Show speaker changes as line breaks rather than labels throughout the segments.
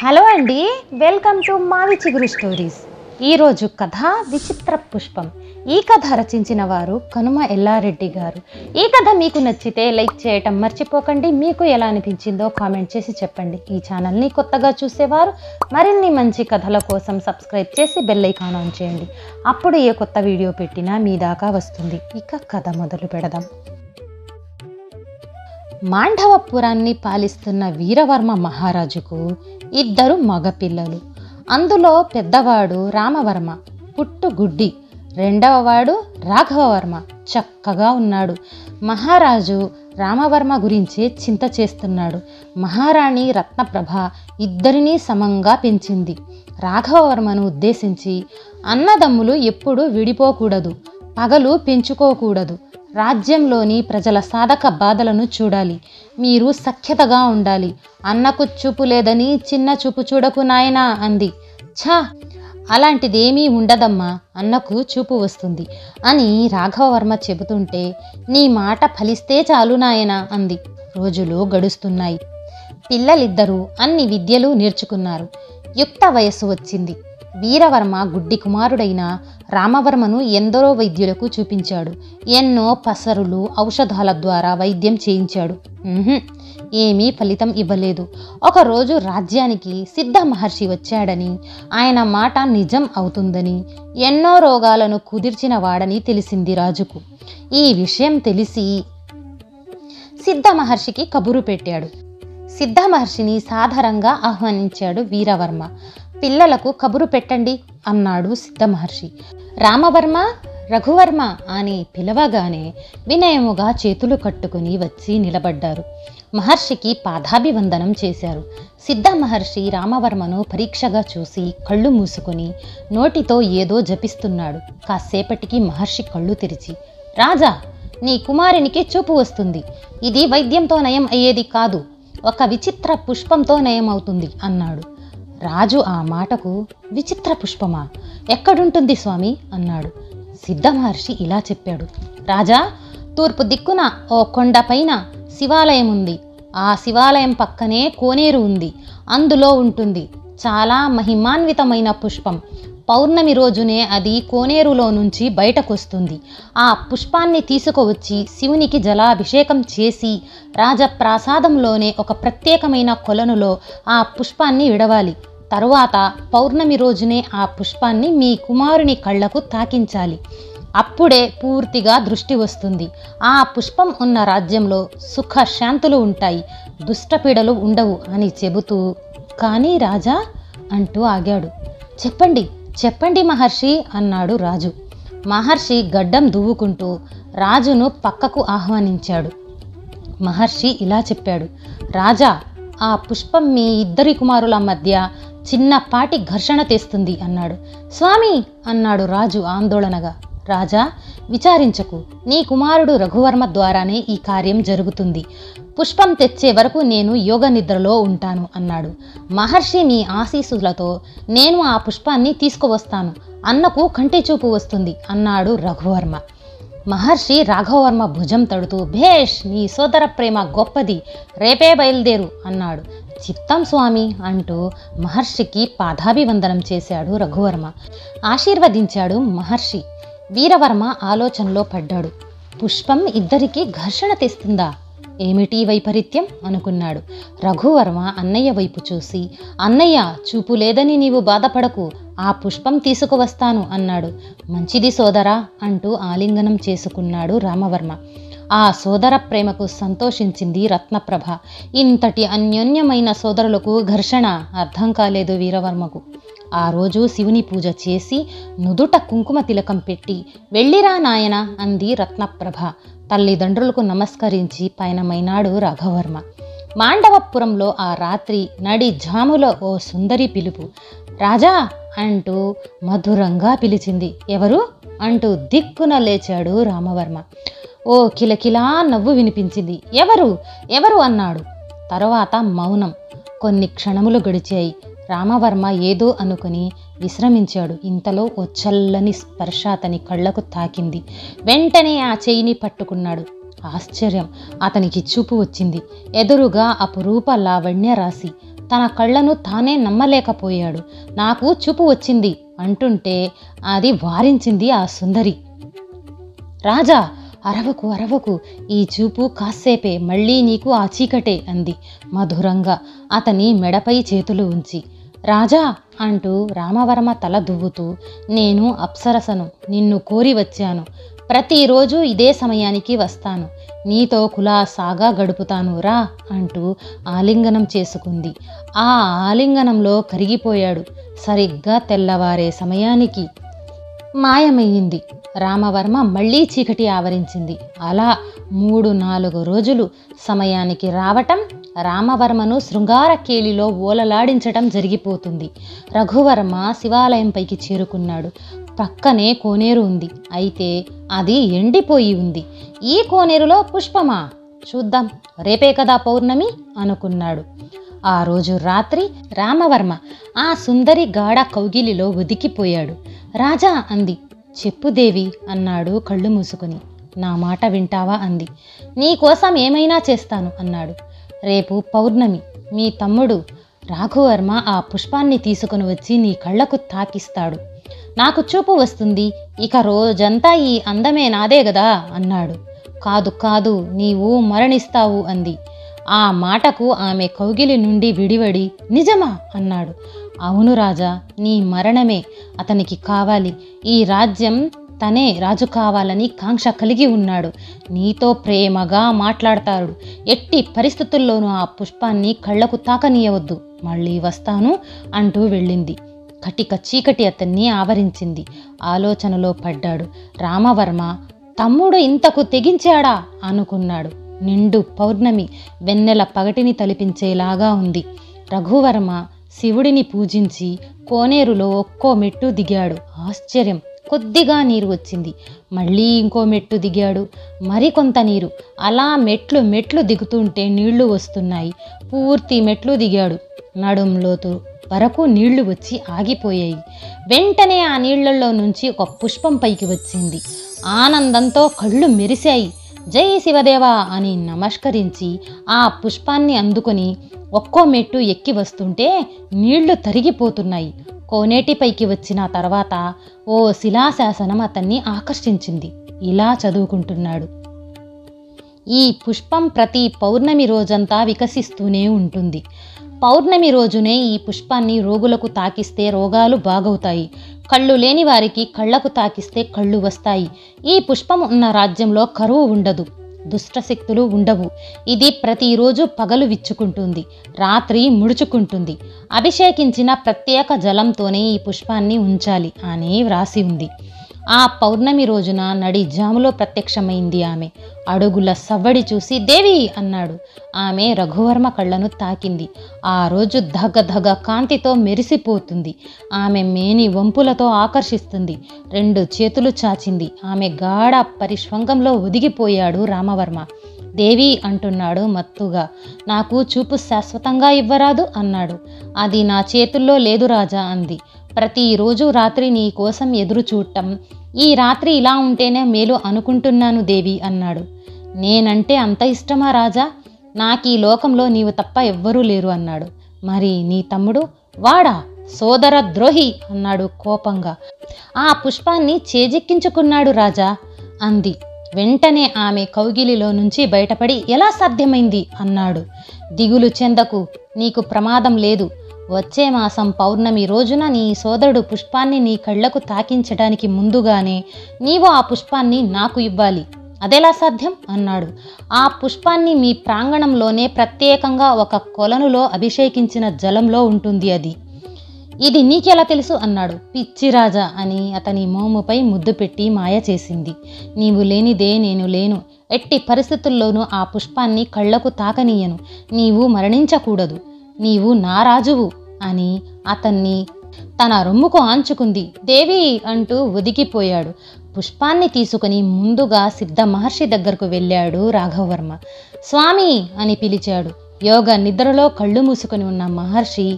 Hello అండి, welcome to మావి చిగురు స్టోరీస్. ఈరోజు కథ విచిత్ర పుష్పం. ఈ కథ రచించిన వారు కనుమ ఎల్లారెడ్డి గారు. ఈ కథ మీకు నచ్చితే లైక్ చేయటం మర్చిపోకండి. మీకు ఎలా అనిపించిందో కామెంట్ చేసి చెప్పండి. ఈ ఛానల్ని కొత్తగా చూసేవారు మరిన్ని మంచి కథల కోసం సబ్స్క్రైబ్ చేసి బెల్ ఐకాన్ ఆన్ చేయండి. అప్పుడు ఏ కొత్త వీడియో పెట్టినా మీ దాకా వస్తుంది. ఇక కథ మొదలు పెడదాం. మాండవపురాన్ని పాలిస్తున్న వీరవర్మ మహారాజుకు ఇద్దరు మగపిల్లలు. అందులో పెద్దవాడు రామవర్మ, పుట్టుగుడ్డి. రెండవవాడు రాఘవవర్మ, చక్కగా ఉన్నాడు. మహారాజు రామవర్మ గురించే చింత చేస్తున్నాడు. మహారాణి రత్నప్రభ ఇద్దరినీ సమంగా పెంచింది. రాఘవవర్మను ఉద్దేశించి, అన్నదమ్ములు ఎప్పుడూ విడిపోకూడదు, పగలు పెంచుకోకూడదు, రాజ్యంలోని ప్రజల సాధక బాధలను చూడాలి, మీరు సఖ్యతగా ఉండాలి, అన్నకు చూపు లేదని చిన్న చూపు చూడకు నాయనా అంది. ఛా, అలాంటిదేమీ ఉండదమ్మా, అన్నకు చూపు వస్తుంది అని రాఘవవర్మ చెబుతుంటే, నీ మాట ఫలిస్తే చాలు నాయనా అంది. రోజులు గడుస్తున్నాయి. పిల్లలిద్దరూ అన్ని విద్యలు నేర్చుకున్నారు. యుక్త వయస్సు వచ్చింది. వీరవర్మ గుడ్డి కుమారుడైన రామవర్మను ఎందరో వైద్యులకు చూపించాడు. ఎన్నో పసరులు ఔషధాల ద్వారా వైద్యం చేయించాడు. ఏమీ ఫలితం ఇవ్వలేదు. ఒకరోజు రాజ్యానికి సిద్ధ మహర్షి వచ్చాడని, ఆయన మాట నిజం అవుతుందని, ఎన్నో రోగాలను కుదిర్చిన వాడని తెలిసింది రాజుకు. ఈ విషయం తెలిసి సిద్ధ మహర్షికి కబురు పెట్టాడు. సిద్ధ మహర్షిని సాదరంగా ఆహ్వానించాడు వీరవర్మ. పిల్లలకు కబురు పెట్టండి అన్నాడు సిద్ధ మహర్షి. రామవర్మ, రఘువర్మ అని పిలవగానే వినయముగా చేతులు కట్టుకుని వచ్చి నిలబడ్డారు. మహర్షికి పాదాభివందనం చేశారు. సిద్ధ మహర్షి రామవర్మను పరీక్షగా చూసి కళ్ళు మూసుకొని నోటితో ఏదో జపిస్తున్నాడు. కాసేపటికి మహర్షి కళ్ళు తెరిచి, రాజా, నీ కుమారునికి చూపు వస్తుంది. ఇది వైద్యంతో నయం అయ్యేది కాదు, ఒక విచిత్ర పుష్పంతో నయం అవుతుంది అన్నాడు. రాజు ఆ మాటకు, విచిత్ర పుష్పమా? ఎక్కడుంటుంది స్వామి అన్నాడు. సిద్ధ మహర్షి ఇలా చెప్పాడు. రాజా, తూర్పు దిక్కున ఓ కొండపైన శివాలయం ఉంది. ఆ శివాలయం పక్కనే కోనేరు ఉంది. అందులో ఉంటుంది. చాలా మహిమాన్వితమైన పుష్పం. పౌర్ణమి రోజునే అది కోనేరులో నుంచి బయటకొస్తుంది. ఆ పుష్పాన్ని తీసుకువచ్చి శివునికి జలాభిషేకం చేసి రాజప్రాసాదంలోనే ఒక ప్రత్యేకమైన కొలనులో ఆ పుష్పాన్ని విడవాలి. తరువాత పౌర్ణమి రోజునే ఆ పుష్పాన్ని మీ కుమారుని కళ్ళకు తాకించాలి. అప్పుడే పూర్తిగా దృష్టి వస్తుంది. ఆ పుష్పం ఉన్న రాజ్యంలో సుఖశాంతులు ఉంటాయి, దుష్టపీడలు ఉండవు అని చెబుతూ, కానీ రాజా అంటూ ఆగాడు. చెప్పండి చెప్పండి మహర్షి అన్నాడు రాజు. మహర్షి గడ్డం దువ్వుకుంటూ రాజును పక్కకు ఆహ్వానించాడు. మహర్షి ఇలా చెప్పాడు. రాజా, ఆ పుష్పం మీ ఇద్దరి కుమారుల మధ్య చిన్నపాటి ఘర్షణ తెస్తుంది అన్నాడు. స్వామి అన్నాడు రాజు ఆందోళనగా. రాజా, విచారించకు, నీ కుమారుడు రఘువర్మ ద్వారానే ఈ కార్యం జరుగుతుంది. పుష్పం తెచ్చే వరకు నేను యోగ నిద్రలో ఉంటాను అన్నాడు. మహర్షి మీ ఆశీస్సులతో నేను ఆ పుష్పాన్ని తీసుకువస్తాను. అన్నకు కంటి చూపు వస్తుంది అన్నాడు రఘువర్మ. మహర్షి రాఘవవర్మ భుజం తడుతూ, భేష్, నీ సోదర ప్రేమ గొప్పది, రేపే బయలుదేరు అన్నాడు. చిత్తం స్వామి అంటూ మహర్షికి పాదాభివందనం చేశాడు రఘువర్మ. ఆశీర్వదించాడు మహర్షి. వీరవర్మ ఆలోచనలో పడ్డాడు. పుష్పం ఇద్దరికీ ఘర్షణ తెస్తుందా? ఏమిటి వైపరీత్యం అనుకున్నాడు. రఘువర్మ అన్నయ్య వైపు చూసి, అన్నయ్య, చూపు లేదని నీవు బాధపడకు, ఆ పుష్పం తీసుకువస్తాను అన్నాడు. మంచిది సోదరా అంటూ ఆలింగనం చేసుకున్నాడు రామవర్మ. ఆ సోదర ప్రేమకు సంతోషించింది రత్నప్రభ. ఇంతటి అన్యోన్యమైన సోదరులకు ఘర్షణ అర్థం కాలేదు వీరవర్మకు. ఆ రోజు శివుని పూజ చేసి నుదుట కుంకుమ తిలకం పెట్టి, వెళ్ళిరా నాయన అంది రత్నప్రభ. తల్లిదండ్రులకు నమస్కరించి పయనమైనాడు రాఘవవర్మ. మాండవపురంలో ఆ రాత్రి నడి జాములో ఓ సుందరి పిలుపు. రాజా అంటూ మధురంగా పిలిచింది. ఎవరు అంటూ దిక్కున లేచాడు రామవర్మ. ఓ కిలకిలా నవ్వు వినిపించింది. ఎవరు ఎవరు అన్నాడు. తర్వాత మౌనం. కొన్ని క్షణములు గడిచాయి. రామవర్మ ఏదో అనుకుని విశ్రమించాడు. ఇంతలో ఓ చల్లని స్పర్శ అతని కళ్ళకు తాకింది. వెంటనే ఆ చెయ్యిని పట్టుకున్నాడు. ఆశ్చర్యం, అతనికి చూపు వచ్చింది. ఎదురుగా అపురూప లావణ్య రాశి. తన కళ్ళను తానే నమ్మలేకపోయాడు. నాకు చూపు వచ్చింది అంటుంటే అది వారించింది ఆ సుందరి. రాజా, అరవకు అరవకు, ఈ చూపు కాసేపే, మళ్ళీ నీకు ఆ చీకటే అంది మధురంగా అతని మెడపై చేతులు ఉంచి. రాజా అంటూ రామవర్మ తల దువ్వుతూ, నేను అప్సరసను, నిన్ను కోరి వచ్చాను. ప్రతిరోజు ఇదే సమయానికి వస్తాను, నీతో కులాసాగా గడుపుతాను రా అంటూ ఆలింగనం చేసుకుంది. ఆ ఆలింగనంలో కరిగిపోయాడు. సరిగ్గా తెల్లవారే సమయానికి మాయమయ్యింది. రామవర్మ మళ్ళీ చీకటి ఆవరించింది. అలా 3-4 రోజులు సమయానికి రావటం, రామవర్మను శృంగార కేళిలో ఓలలాడించటం జరిగిపోతుంది. రఘువర్మ శివాలయంపైకి చేరుకున్నాడు. పక్కనే కోనేరు ఉంది. అయితే అది ఎండిపోయి ఉంది. ఈ కోనేరులో పుష్పమా? చూద్దాం, రేపే కదా పౌర్ణమి అనుకున్నాడు. ఆ రోజు రాత్రి రామవర్మ ఆ సుందరి గాఢ కౌగిలిలో ఒదికిపోయాడు. రాజా అంది. చెప్పు దేవి అన్నాడు కళ్ళు మూసుకుని. నా మాట వింటావా అంది. నీకోసం ఏమైనా చేస్తాను అన్నాడు. రేపు పౌర్ణమి. మీ తమ్ముడు రాఘువర్మ ఆ పుష్పాన్ని తీసుకుని వచ్చి నీ కళ్ళకు తాకిస్తాడు. నాకు చూపు వస్తుంది. ఇక రోజంతా ఈ అందమే నాదే గదా అన్నాడు. కాదు కాదు, నీవు మరణిస్తావు అంది. ఆ మాటకు ఆమె కౌగిలి నుండి విడివడి నిజమా అన్నాడు. అవును రాజా, నీ మరణమే అతనికి కావాలి. ఈ రాజ్యం తనే రాజు కావాలని కాంక్ష కలిగి ఉన్నాడు. నీతో ప్రేమగా మాట్లాడతాడు. ఎట్టి పరిస్థితుల్లోనూ ఆ పుష్పాన్ని కళ్ళకు తాకనీయవద్దు. మళ్ళీ వస్తాను అంటూ వెళ్ళింది. కటిక చీకటి అతన్ని ఆవరించింది. ఆలోచనలో పడ్డాడు. రామవర్మ తమ్ముడు ఇంతకు తెగించాడా అనుకున్నాడు. నిండు పౌర్ణమి వెన్నెల పగటిని తలిపించేలాగా ఉంది. రఘువర్మ శివుడిని పూజించి కోనేరులో ఒక్కో మెట్టు దిగాడు. ఆశ్చర్యం, కొద్దిగా నీరు వచ్చింది. మళ్ళీ ఇంకో మెట్టు దిగాడు. మరికొంత నీరు. అలా మెట్లు దిగుతుంటే నీళ్లు వస్తున్నాయి. పూర్తి మెట్లు దిగాడు. నడుంలోతు వరకు నీళ్లు వచ్చి ఆగిపోయాయి. వెంటనే ఆ నీళ్లలో నుంచి ఒక పుష్పం పైకి వచ్చింది. ఆనందంతో కళ్ళు మెరిశాయి. జై శివదేవా అని నమస్కరించి ఆ పుష్పాన్ని అందుకొని ఒక్కో మెట్టు ఎక్కి వస్తుంటే నీళ్లు తరిగిపోతున్నాయి. కోనేటిపైకి వచ్చిన తర్వాత ఓ శిలాశాసనం అతన్ని ఆకర్షించింది. ఇలా చదువుకుంటున్నాడు. ఈ పుష్పం ప్రతి పౌర్ణమి రోజంతా వికసిస్తూనే ఉంటుంది. పౌర్ణమి రోజునే ఈ పుష్పాన్ని రోగులకు తాకిస్తే రోగాలు బాగవుతాయి. కళ్ళు లేని వారికి కళ్ళకు తాకిస్తే కళ్ళు వస్తాయి. ఈ పుష్పం ఉన్న రాజ్యంలో కరువు ఉండదు, దుష్టశక్తులు ఉండవు. ఇది ప్రతిరోజు పగలు విచ్చుకుంటుంది, రాత్రి ముడుచుకుంటుంది. అభిషేకించిన ప్రత్యేక జలంతోనే ఈ పుష్పాన్ని ఉంచాలి అని వ్రాసి ఉంది. ఆ పౌర్ణమి రోజున నడి జాములో ప్రత్యక్షమైంది ఆమె. అడుగుల సవ్వడి చూసి దేవి అన్నాడు. ఆమె రఘువర్మ కళ్ళను తాకింది. ఆ రోజు ధగధగ కాంతితో మెరిసిపోతుంది. ఆమె మేని వంపులతో ఆకర్షిస్తుంది. 2 చేతులు చాచింది. ఆమె గాఢ పరిష్వంగంలో ఒదిగిపోయాడు రామవర్మ. దేవి అంటున్నాడు మత్తుగా. నాకు చూపు శాశ్వతంగా ఇవ్వరాదు అన్నాడు. అది నా చేతుల్లో లేదు రాజా అంది. ప్రతిరోజు రాత్రి నీ కోసం ఎదురు చూడటం, ఈ రాత్రి ఇలా ఉంటేనే మేలు అనుకుంటున్నాను దేవి అన్నాడు. నేనంటే అంత ఇష్టమా రాజా? నాకీ లోకంలో నీవు తప్ప ఎవ్వరూ లేరు అన్నాడు. మరి నీ తమ్ముడు? వాడా? సోదర ద్రోహి అన్నాడు కోపంగా. ఆ పుష్పాన్ని చేజిక్కించుకున్నాడు రాజా అంది. వెంటనే ఆమె కౌగిలిలో నుంచి బయటపడి ఎలా సాధ్యమైంది అన్నాడు. దిగులు చెందకు, నీకు ప్రమాదం లేదు. వచ్చే మాసం పౌర్ణమి రోజున నీ సోదరుడు పుష్పాన్ని నీ కళ్లకు తాకించడానికి ముందుగానే నీవు ఆ పుష్పాన్ని నాకు ఇవ్వాలి. అదెలా సాధ్యం అన్నాడు. ఆ పుష్పాన్ని మీ ప్రాంగణంలోనే ప్రత్యేకంగా ఒక కొలనులో అభిషేకించిన జలంలో ఉంటుంది. ఇది నీకెలా తెలుసు అన్నాడు. పిచ్చిరాజా అని అతని మోముపై ముద్దు పెట్టి మాయ చేసింది. నీవు లేనిదే నేను లేను. ఎట్టి పరిస్థితుల్లోనూ ఆ పుష్పాన్ని కళ్లకు తాకనీయను. నీవు మరణించకూడదు. నీవు నా రాజువు అని అతన్ని తన రొమ్ముకు ఆంచుకుంది. దేవి అంటూ ఒదిగిపోయాడు. పుష్పాన్ని తీసుకుని ముందుగా సిద్ధ మహర్షి దగ్గరకు వెళ్ళాడు రాఘవవర్మ. స్వామి అని పిలిచాడు. యోగ నిద్రలో కళ్ళు మూసుకొని ఉన్న మహర్షి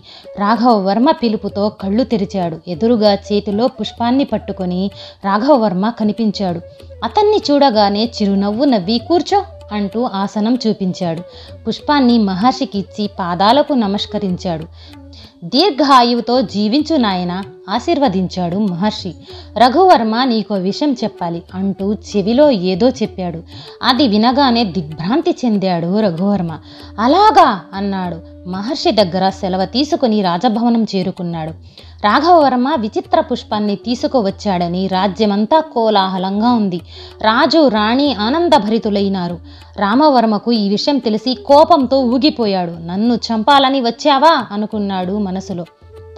రాఘవవర్మ పిలుపుతో కళ్ళు తెరిచాడు. ఎదురుగా చేతిలో పుష్పాన్ని పట్టుకొని రాఘవవర్మ కనిపించాడు. అతన్ని చూడగానే చిరునవ్వు నవ్వి కూర్చో అంటూ ఆసనం చూపించాడు. పుష్పాన్ని మహర్షికి ఇచ్చి పాదాలకు నమస్కరించాడు. దీర్ఘాయువుతో జీవించు నాయన ఆశీర్వదించాడు మహర్షి. రఘువర్మ నీకో విషయం చెప్పాలి అంటూ చెవిలో ఏదో చెప్పాడు. అది వినగానే దిగ్భ్రాంతి చెందాడు రఘువర్మ. అలాగా అన్నాడు. మహర్షి దగ్గర సెలవు తీసుకుని రాజభవనం చేరుకున్నాడు. రాఘవవర్మ విచిత్ర పుష్పాన్ని తీసుకువచ్చాడని రాజ్యమంతా కోలాహలంగా ఉంది. రాజు రాణి ఆనందభరితులైనారు. రామవర్మకు ఈ విషయం తెలిసి కోపంతో ఊగిపోయాడు. నన్ను చంపాలని వచ్చావా అనుకున్నాడు మనసులో.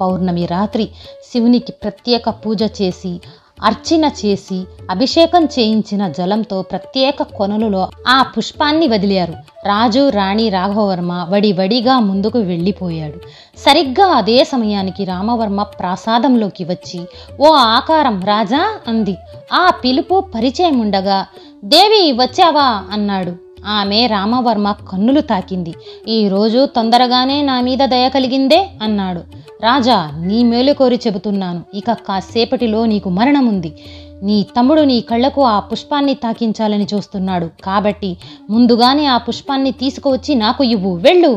పౌర్ణమి రాత్రి శివునికి ప్రత్యేక పూజ చేసి అర్చన చేసి అభిషేకం చేయించిన జలంతో ప్రత్యేక కొనలులో ఆ పుష్పాన్ని వదిలారు. రాజు రాణి రాఘవవర్మ వడివడిగా ముందుకు వెళ్ళిపోయాడు. సరిగ్గా అదే సమయానికి రామవర్మ ప్రాసాదంలోకి వచ్చి ఓ ఆకారం రాజా అంది. ఆ పిలుపు పరిచయం ఉండగా దేవి వచ్చావా అన్నాడు. ఆమె రామవర్మ కన్నులు తాకింది. ఈరోజు తొందరగానే నా మీద దయ కలిగిందే అన్నాడు. రాజా నీ మేలు కోరి చెబుతున్నాను. ఇక కాసేపటిలో నీకు మరణముంది. నీ తమ్ముడు నీ కళ్ళకు ఆ పుష్పాన్ని తాకించాలని చూస్తున్నాడు. కాబట్టి ముందుగానే ఆ పుష్పాన్ని తీసుకువచ్చి నాకు ఇవ్వు, వెళ్ళు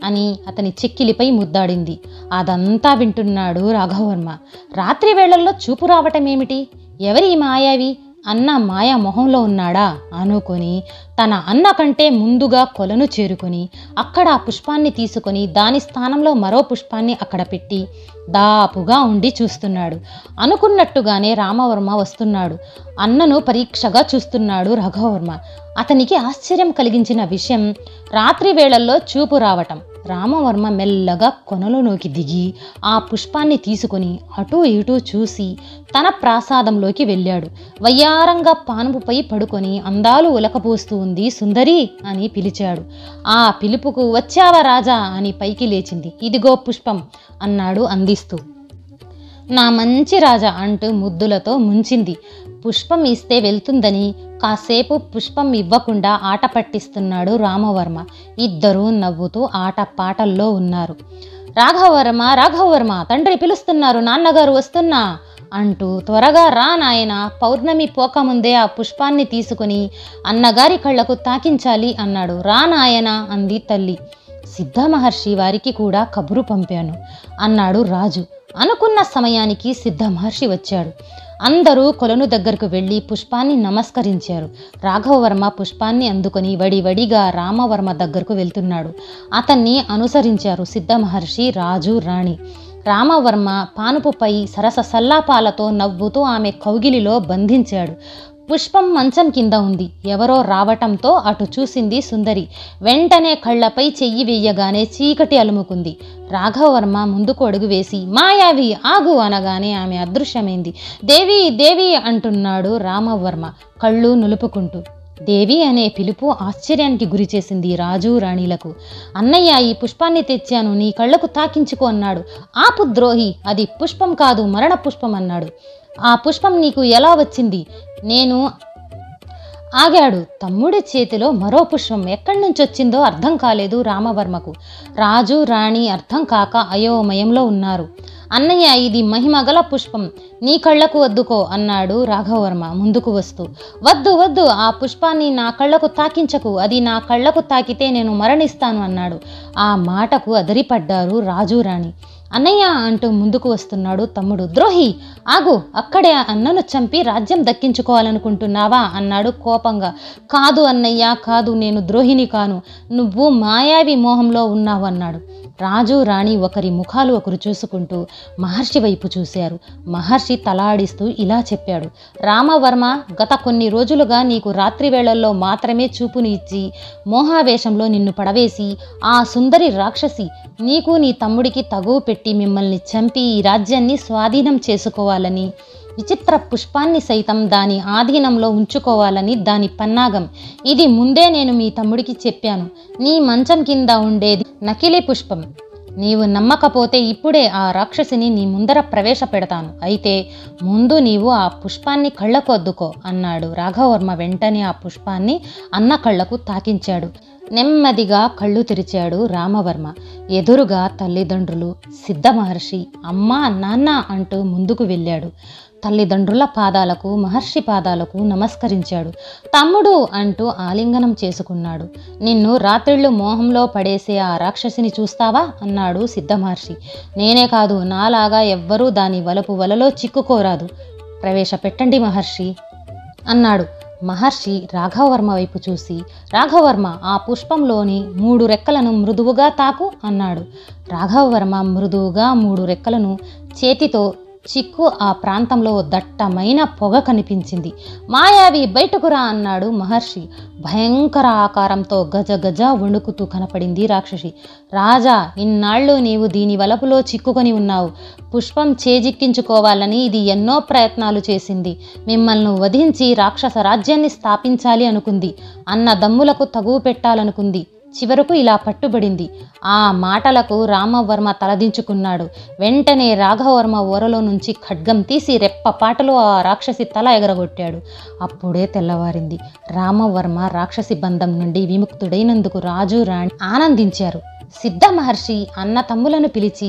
అని అతని చెక్కిలిపై ముద్దాడింది. అదంతా వింటున్నాడు రాఘవవర్మ. రాత్రి వేళల్లో చూపు రావటమేమిటి? ఎవరి మాయావి? అన్న మాయా మొహంలో ఉన్నాడా అనుకొని తన అన్న కంటే ముందుగా కొలను చేరుకొని అక్కడ ఆ పుష్పాన్ని తీసుకొని దాని స్థానంలో మరో పుష్పాన్ని అక్కడ పెట్టి దాపుగా ఉండి చూస్తున్నాడు. అనుకున్నట్టుగానే రామవర్మ వస్తున్నాడు. అన్నను పరీక్షగా చూస్తున్నాడు రాఘవవర్మ. అతనికి ఆశ్చర్యం కలిగించిన విషయం రాత్రి వేళల్లో చూపు రావటం. రామవర్మ మెల్లగా కొనలోకి దిగి ఆ పుష్పాన్ని తీసుకొని అటూ ఇటూ చూసి తన ప్రాసాదంలోకి వెళ్ళాడు. వయ్యారంగా పానుపుపై పడుకొని అందాలు ఉలకపోస్తూ ఉంది సుందరి అని పిలిచాడు. ఆ పిలుపుకు వచ్చావా రాజా అని పైకి లేచింది. ఇదిగో పుష్పం అన్నాడు అందిస్తూ. నా మంచి రాజా అంటూ ముద్దులతో ముంచింది. పుష్పం ఇస్తే వెళ్తుందని కాసేపు పుష్పం ఇవ్వకుండా ఆట పట్టిస్తున్నాడు రామవర్మ. ఇద్దరూ నవ్వుతూ ఆట పాటల్లో ఉన్నారు. రాఘవవర్మ రాఘవవర్మ తండ్రి పిలుస్తున్నారు, నాన్నగారు వస్తున్నా అంటూ త్వరగా రా నాయన, పౌర్ణమి పోకముందే ఆ పుష్పాన్ని తీసుకుని అన్నగారి కళ్ళకు తాకించాలి అన్నాడు. రా నాయన అంది తల్లి. సిద్ధ మహర్షి వారికి కూడా కబురు పంపాను అన్నాడు రాజు. అనుకున్న సమయానికి సిద్ధ మహర్షి వచ్చాడు. అందరూ కొలను దగ్గరకు వెళ్ళి పుష్పాన్ని నమస్కరించారు. రాఘవవర్మ పుష్పాన్ని అందుకొని వడివడిగా రామవర్మ దగ్గరకు వెళ్తున్నాడు. అతన్ని అనుసరించారు సిద్ధ మహర్షి, రాజు, రాణి. రామవర్మ పానుపుపై సరస సల్లాపాలతో నవ్వుతూ ఆమె కౌగిలిలో బంధించాడు. పుష్పం మంచం కింద ఉంది. ఎవరో రావటంతో అటు చూసింది సుందరి. వెంటనే కళ్ళపై చెయ్యి వేయగానే చీకటి అలుముకుంది. రాఘవవర్మ ముందుకు అడుగు వేసి మాయావి ఆగు అనగానే ఆమె అదృశ్యమైంది. దేవి దేవి అంటున్నాడు రామవర్మ కళ్ళు నులుపుకుంటూ. దేవి అనే పిలుపు ఆశ్చర్యానికి గురి చేసింది రాజు రాణిలకు. అన్నయ్య ఈ పుష్పాన్ని తెచ్చాను, నీ కళ్ళకు తాకించుకో అన్నాడు. ఆపు ద్రోహి, అది పుష్పం కాదు మరణ పుష్పం అన్నాడు. ఆ పుష్పం నీకు ఎలా వచ్చింది? నేను ఆగాడు. తమ్ముడి చేతిలో మరో పుష్పం ఎక్కడి నుంచి వచ్చిందో అర్థం కాలేదు రామవర్మకు. రాజు రాణి అర్థం కాక అయోమయంలో ఉన్నారు. అన్నయ్య ఇది మహిమగల పుష్పం, నీ కళ్ళకు వద్దుకో అన్నాడు రాఘవవర్మ ముందుకు వస్తూ. వద్దు వద్దు, ఆ పుష్పాన్ని నా కళ్ళకు తాకించకు, అది నా కళ్ళకు తాకితే నేను మరణిస్తాను అన్నాడు. ఆ మాటకు అదిరిపడ్డారు రాజు రాణి. అన్నయ్య అంటూ ముందుకు వస్తున్నాడు తమ్ముడు. ద్రోహి ఆగు, అక్కడే అన్నను చంపి రాజ్యం దక్కించుకోవాలనుకుంటున్నావా అన్నాడు కోపంగా. కాదు అన్నయ్య కాదు, నేను ద్రోహిని కాను, నువ్వు మాయావి మోహంలో ఉన్నావు అన్నాడు. రాజు రాణి ఒకరి ముఖాలు ఒకరు చూసుకుంటూ మహర్షి వైపు చూశారు. మహర్షి తలాడిస్తూ ఇలా చెప్పాడు. రామవర్మ, గత కొన్ని రోజులుగా నీకు రాత్రి వేళల్లో మాత్రమే చూపుని ఇచ్చి మోహావేశంలో నిన్ను పడవేసి ఆ సుందరి రాక్షసి నీకు నీ తమ్ముడికి తగువు పెట్టి మిమ్మల్ని చంపి ఈ రాజ్యాన్ని స్వాధీనం చేసుకోవాలని, విచిత్ర పుష్పాన్ని సైతం దాని ఆధీనంలో ఉంచుకోవాలని దాని పన్నాగం. ఇది ముందే నేను మీ తమ్ముడికి చెప్పాను. నీ మంచం కింద ఉండేది నకిలీ పుష్పం. నీవు నమ్మకపోతే ఇప్పుడే ఆ రాక్షసిని నీ ముందర ప్రవేశపెడతాను. అయితే ముందు నీవు ఆ పుష్పాన్ని కళ్ళకు అద్దుకో అన్నాడు. రాఘవవర్మ వెంటనే ఆ పుష్పాన్ని అన్న కళ్ళకు తాకించాడు. నెమ్మదిగా కళ్ళు తెరిచాడు రామవర్మ. ఎదురుగా తల్లిదండ్రులు, సిద్ధ మహర్షి, అమ్మ నాన్న అంటూ ముందుకు వెళ్ళాడు. తల్లిదండ్రుల పాదాలకు, మహర్షి పాదాలకు నమస్కరించాడు. తమ్ముడు అంటూ ఆలింగనం చేసుకున్నాడు. నిన్ను రాత్రిళ్ళు మోహంలో పడేసే ఆ రాక్షసిని చూస్తావా అన్నాడు సిద్ధమహర్షి. నేనే కాదు, నాలాగా ఎవ్వరూ దాని వలలో చిక్కుకోరాదు. ప్రవేశపెట్టండి మహర్షి అన్నాడు. మహర్షి రాఘవవర్మ వైపు చూసి, రాఘవవర్మ ఆ పుష్పంలోని 3 రెక్కలను మృదువుగా తాకు అన్నాడు. రాఘవవర్మ మృదువుగా 3 రెక్కలను చేతితో చిక్కు ఆ ప్రాంతంలో దట్టమైన పొగ కనిపించింది. మాయావి బయటకు రా అన్నాడు మహర్షి. భయంకర ఆకారంతో గజ గజ వణుకుతూ కనపడింది రాక్షసి. రాజా, ఇన్నాళ్ళు నీవు దీని వలపులో చిక్కుకొని ఉన్నావు. పుష్పం చేజిక్కించుకోవాలని ఇది ఎన్నో ప్రయత్నాలు చేసింది. మిమ్మల్ని వధించి రాక్షస రాజ్యాన్ని స్థాపించాలి అనుకుంది. అన్న దమ్ములకు తగువ పెట్టాలనుకుంది. చివరకు ఇలా పట్టుబడింది. ఆ మాటలకు రామవర్మ తలదించుకున్నాడు. వెంటనే రాఘవవర్మ ఓరలో నుంచి ఖడ్గం తీసి రెప్పపాటలో ఆ రాక్షసి తల ఎగరగొట్టాడు. అప్పుడే తెల్లవారింది. రామవర్మ రాక్షసి బంధం నుండి విముక్తుడైనందుకు రాజు రాణి ఆనందించారు. సిద్ధ మహర్షి అన్న తమ్ములను పిలిచి,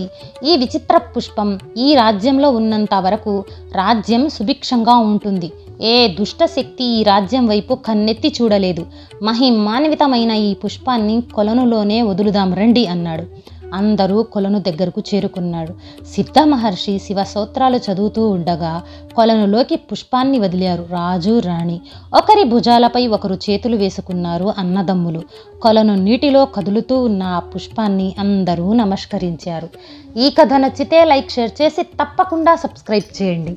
ఈ విచిత్ర పుష్పం ఈ రాజ్యంలో ఉన్నంత వరకు రాజ్యం సుభిక్షంగా ఉంటుంది. ఏ దుష్టశక్తి ఈ రాజ్యం వైపు కన్నెత్తి చూడలేదు. మహిమాన్వితమైన ఈ పుష్పాన్ని కొలనులోనే వదులుదాం రండి అన్నాడు. అందరూ కొలను దగ్గరకు చేరుకున్నాడు. సిద్ధ మహర్షి శివసూత్రాలు చదువుతూ ఉండగా కొలనులోకి పుష్పాన్ని వదిలారు రాజు రాణి. ఒకరి భుజాలపై ఒకరు చేతులు వేసుకున్నారు అన్నదమ్ములు. కొలను నీటిలో కదులుతూ ఉన్న ఆ పుష్పాన్ని అందరూ నమస్కరించారు. ఈ కథ నచ్చితే లైక్, షేర్ చేసి తప్పకుండా సబ్స్క్రైబ్ చేయండి.